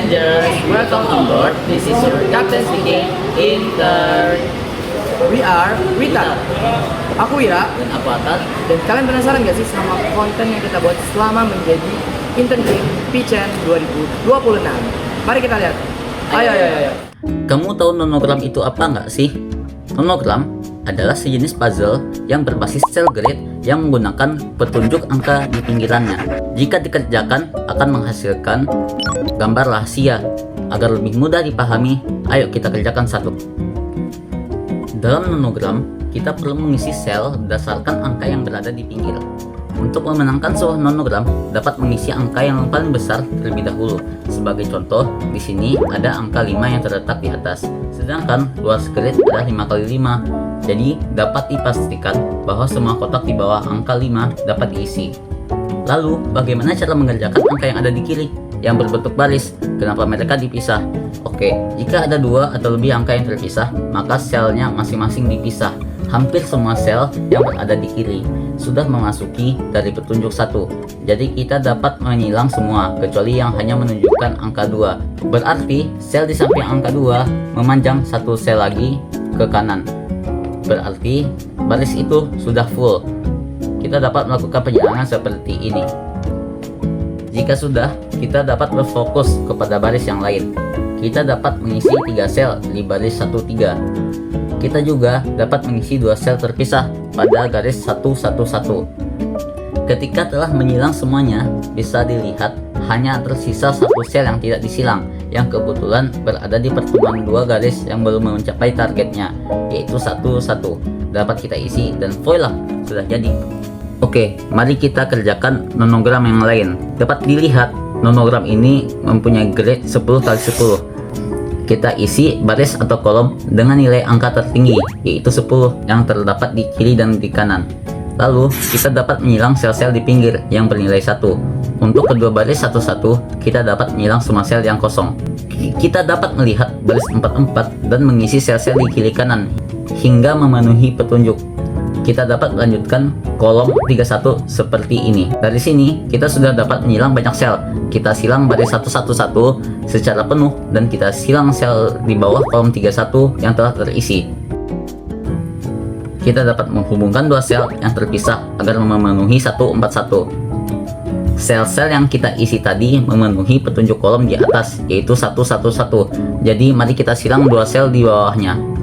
passengers, welcome on board. This is your captain speaking in third. We are Wita. Aku Wira. Dan aku Atat. Dan kalian penasaran gak sih sama konten yang kita buat selama menjadi intern di Pichen 2026? Mari kita lihat. Ayo. Kamu tahu nonogram itu apa nggak sih? Nonogram adalah sejenis puzzle yang berbasis cell grid yang menggunakan petunjuk angka di pinggirannya. Jika dikerjakan akan menghasilkan gambar rahasia. Agar lebih mudah dipahami, ayo kita kerjakan satu. Dalam nonogram, kita perlu mengisi sel berdasarkan angka yang berada di pinggir. Untuk memenangkan sebuah nonogram, dapat mengisi angka yang paling besar terlebih dahulu. Sebagai contoh, di sini ada angka 5 yang terletak di atas, sedangkan luas grid adalah 5 kali 5. Jadi, dapat dipastikan bahwa semua kotak di bawah angka 5 dapat diisi. Lalu, bagaimana cara mengerjakan angka yang ada di kiri, yang berbentuk baris? Kenapa mereka dipisah? Oke, jika ada 2 atau lebih angka yang terpisah, maka selnya masing-masing dipisah. Hampir semua sel yang berada di kiri sudah memasuki dari petunjuk 1. Jadi kita dapat menyilang semua kecuali yang hanya menunjukkan angka 2. Berarti sel di samping angka 2 memanjang satu sel lagi ke kanan. Berarti baris itu sudah full. Kita dapat melakukan perjalanan seperti ini. Jika sudah, kita dapat berfokus kepada baris yang lain. Kita dapat mengisi 3 sel di baris 1, 3. Kita juga dapat mengisi 2 sel terpisah pada garis 111. Ketika telah menyilang semuanya, bisa dilihat hanya tersisa 1 sel yang tidak disilang, yang kebetulan berada di pertemuan 2 garis yang belum mencapai targetnya, yaitu 1, 1. Dapat kita isi dan voila, sudah jadi. Oke, mari kita kerjakan nonogram yang lain. Dapat dilihat, nonogram ini mempunyai grid 10 kali 10. Kita isi baris atau kolom dengan nilai angka tertinggi, yaitu 10 yang terdapat di kiri dan di kanan. Lalu, kita dapat menyilang sel-sel di pinggir yang bernilai 1. Untuk kedua baris 1-1, kita dapat menyilang semua sel yang kosong. Kita dapat melihat baris 4-4 dan mengisi sel-sel di kiri kanan hingga memenuhi petunjuk. Kita dapat melanjutkan kolom 31 seperti ini. Dari sini, kita sudah dapat menyilang banyak sel. Kita silang baris 111 secara penuh dan kita silang sel di bawah kolom 31 yang telah terisi. Kita dapat menghubungkan 2 sel yang terpisah agar memenuhi 141. Sel-sel yang kita isi tadi memenuhi petunjuk kolom di atas, yaitu 111. Jadi, mari kita silang 2 sel di bawahnya.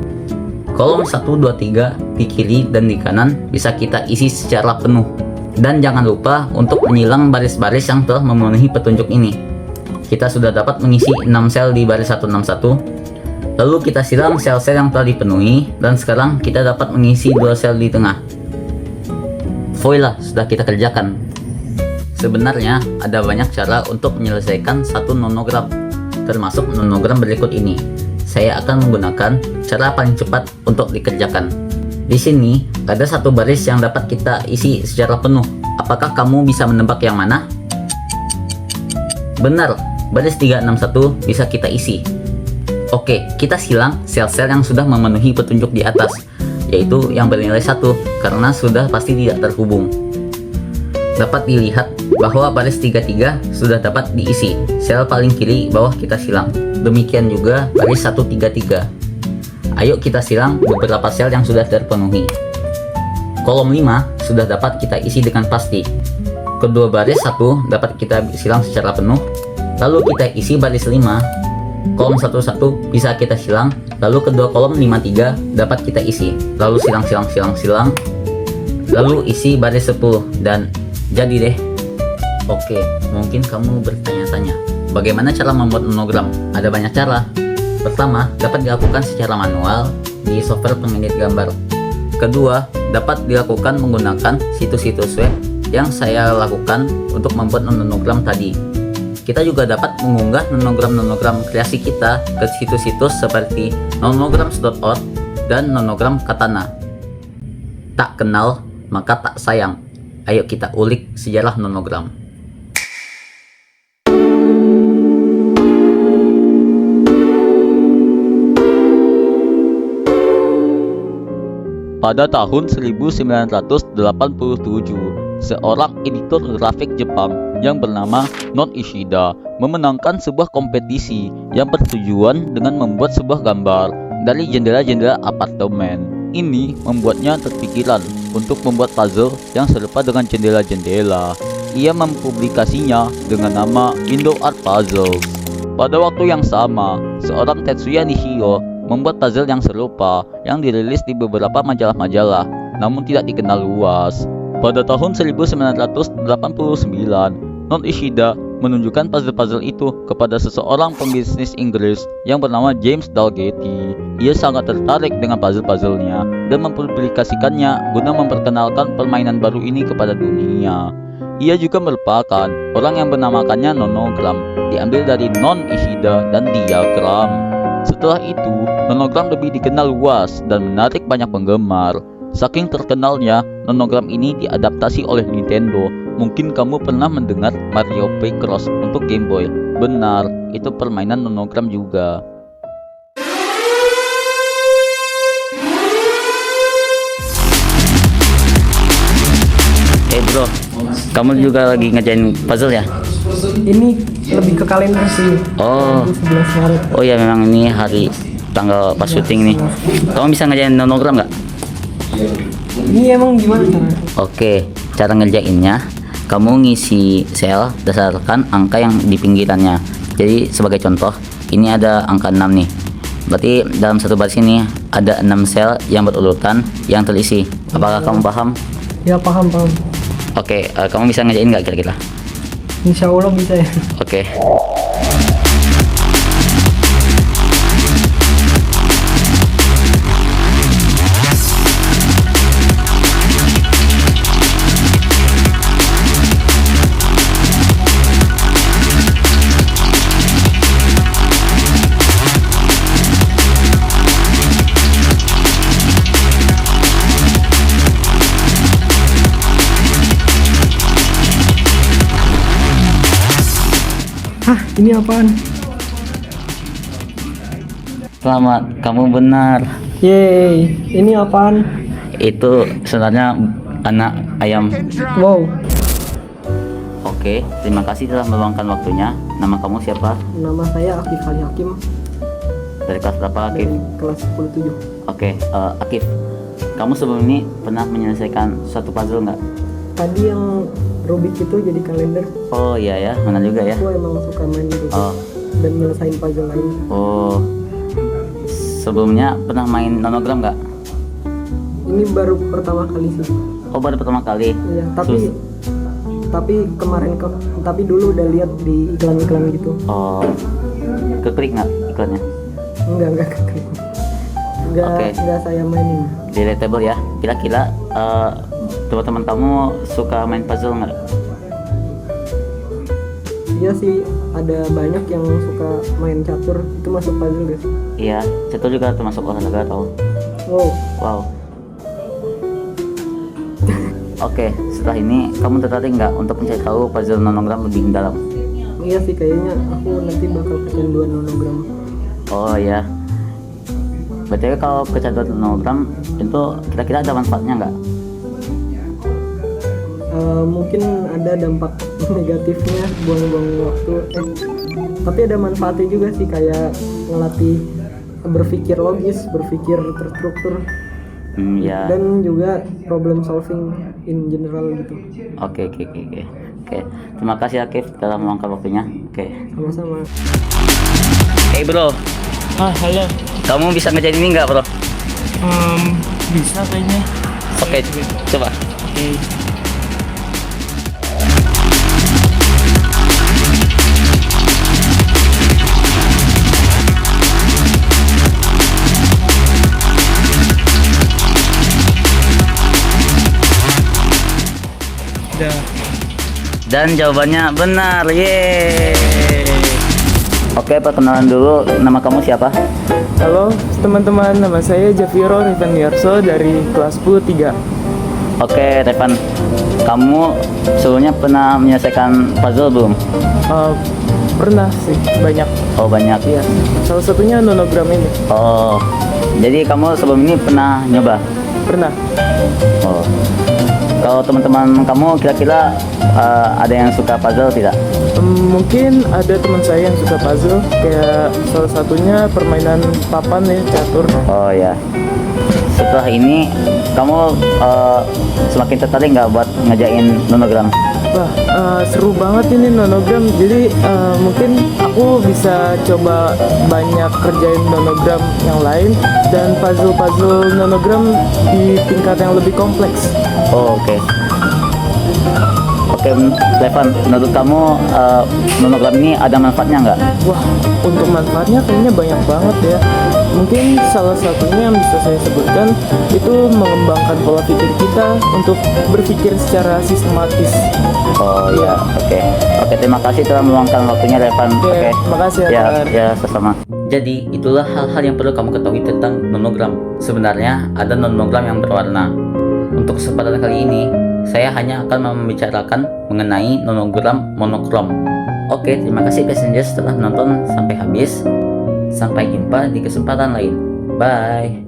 Kolom 1, 2, 3 di kiri dan di kanan bisa kita isi secara penuh. Dan jangan lupa untuk menyilang baris-baris yang telah memenuhi petunjuk ini. Kita sudah dapat mengisi 6 sel di baris 161. Lalu kita silang sel-sel yang telah dipenuhi dan sekarang kita dapat mengisi 2 sel di tengah. Voila, sudah kita kerjakan. Sebenarnya ada banyak cara untuk menyelesaikan satu nonogram, termasuk nonogram berikut ini. Saya akan menggunakan cara paling cepat untuk dikerjakan. Di sini ada satu baris yang dapat kita isi secara penuh. Apakah kamu bisa menebak yang mana? Benar, baris 361 bisa kita isi. Oke, kita silang sel-sel yang sudah memenuhi petunjuk di atas, yaitu yang bernilai 1 karena sudah pasti tidak terhubung. Dapat dilihat bahwa baris 33 sudah dapat diisi. Sel paling kiri bawah kita silang. Demikian juga baris 133. Ayo kita silang beberapa sel yang sudah terpenuhi. Kolom 5 sudah dapat kita isi dengan pasti. Kedua baris 1 dapat kita silang secara penuh. Lalu kita isi baris 5. Kolom 11 bisa kita silang. Lalu kedua kolom 53 dapat kita isi. Lalu silang. Lalu isi baris 10 dan jadi deh. Oke, mungkin kamu bertanya-tanya, bagaimana cara membuat nonogram? Ada banyak cara. Pertama, dapat dilakukan secara manual di software pengedit gambar. Kedua, dapat dilakukan menggunakan situs-situs web yang saya lakukan untuk membuat nonogram tadi. Kita juga dapat mengunggah nonogram-nonogram kreasi kita ke situs-situs seperti nonograms.org dan nonogram Katana. Tak kenal, maka tak sayang. Ayo kita ulik sejarah nonogram. Pada tahun 1987, seorang editor grafik Jepang yang bernama Non Ishida memenangkan sebuah kompetisi yang bertujuan dengan membuat sebuah gambar dari jendela-jendela apartemen. Ini membuatnya terpikiran untuk membuat puzzle yang serupa dengan jendela-jendela. Ia mempublikasinya dengan nama Window Art Puzzles. Pada waktu yang sama, seorang Tetsuya Nishio membuat puzzle yang serupa yang dirilis di beberapa majalah-majalah, namun tidak dikenal luas. Pada tahun 1989, Non Ishida menunjukkan puzzle-puzzle itu kepada seseorang pembisnis Inggris yang bernama James Dalgetty. Ia sangat tertarik dengan puzzle-puzzlenya dan mempublikasikannya guna memperkenalkan permainan baru ini kepada dunia. Ia juga merupakan orang yang menamakannya nonogram, diambil dari Non Ishida dan diagram. Setelah itu, nonogram lebih dikenal luas dan menarik banyak penggemar. Saking terkenalnya, nonogram ini diadaptasi oleh Nintendo. Mungkin kamu pernah mendengar Mario Picross untuk Game Boy. Benar, itu permainan nonogram juga. Bro, kamu juga lagi ngerjain puzzle ya? Ini lebih ke kalender sih. Oh, 11 Maret. oh ya memang ini hari tanggal pas syuting nih. Kamu bisa ngerjain nonogram nggak? Ini emang gimana caranya? Oke, cara ngerjainnya, kamu ngisi sel berdasarkan angka yang di pinggirannya. Jadi sebagai contoh, ini ada angka 6 nih. Berarti dalam satu baris ini ada 6 sel yang berurutan yang terisi. Apakah kamu paham? Ya paham. Oke, kamu bisa ngerjain nggak kira-kira? Insya Allah bisa ya. Oke. Hah, ini apaan? Selamat, kamu benar. Yeay, ini apaan? Itu sebenarnya anak ayam. Wow, Oke, terima kasih telah meluangkan waktunya. Nama kamu siapa? nama saya Akif Ali Hakim Dari kelas berapa, Akif? dari kelas 107. Oke, Akif, kamu sebelum ini pernah menyelesaikan suatu puzzle nggak? Tadi yang Rubik itu jadi kalender. Oh iya ya, mana juga ya? Aku emang suka main Rubik Oh, dan nyelesain puzzle lain. oh. Sebelumnya pernah main nonogram nggak? Ini baru pertama kali sih. Oh, baru pertama kali. Iya, tapi tapi dulu udah lihat di iklan-iklan gitu. Oh, keklik nggak iklannya? Enggak keklik. Oke. Enggak saya mainin. Relatable ya. Kira-kira teman-teman kamu suka main puzzle nggak? Iya sih, ada banyak yang suka main catur. Itu masuk puzzle guys. Iya, catur juga termasuk olahraga tau. Wow. Wow. Oke, setelah ini kamu tertarik nggak untuk mencari tahu puzzle nonogram lebih dalam? Iya sih, kayaknya aku nanti bakal kecanduan nonogram. Oh ya. Berarti kalau kecanduan nonogram itu kira-kira ada manfaatnya nggak? Mungkin ada dampak negatifnya, buang-buang waktu. Tapi ada manfaatnya juga sih, kayak ngelatih berpikir logis, berpikir terstruktur, Ya. dan juga problem solving in general gitu. Oke. Terima kasih Akif telah meluangkan waktunya. Oke. Sama-sama. Hey bro, Halo. kamu bisa ngerjain ini nggak bro? Bisa kayaknya. Oke, coba. Oke. Udah. Dan jawabannya benar, yeay. Oke, perkenalan dulu, nama kamu siapa? Halo teman-teman, nama saya Javiro Rifandiarso dari kelas 3. Oke, Revan, kamu sebelumnya pernah menyelesaikan puzzle belum? Pernah sih, banyak. Oh, banyak. Iya. Salah satunya nonogram ini. Oh, jadi kamu sebelum ini pernah nyoba? Pernah. Oh, Kalau teman-teman kamu kira-kira ada yang suka puzzle tidak? Mungkin ada teman saya yang suka puzzle, kayak salah satunya permainan papan ya, catur. Oh ya. Setelah ini kamu semakin tertarik nggak buat ngerjain nonogram? Wah, seru banget ini nonogram. Jadi mungkin aku bisa coba banyak kerjain nonogram yang lain dan puzzle-puzzle nonogram di tingkat yang lebih kompleks. Oh, oke. Oke, Levan, menurut kamu nonogram ini ada manfaatnya nggak? Wah, untuk manfaatnya kayaknya banyak banget ya. Mungkin salah satunya yang bisa saya sebutkan itu mengembangkan pola pikir kita untuk berpikir secara sistematis. Oh ya, oke. Oke, terima kasih telah meluangkan waktunya, Levan. Oke, makasih ya, Ya, Kak. ya, sama-sama. Jadi, itulah hal-hal yang perlu kamu ketahui tentang nonogram. Sebenarnya ada nonogram yang berwarna. Untuk kesempatan kali ini, saya hanya akan membicarakan mengenai nonogram monokrom. Oke, terima kasih passengers telah menonton sampai habis. Sampai jumpa di kesempatan lain. Bye.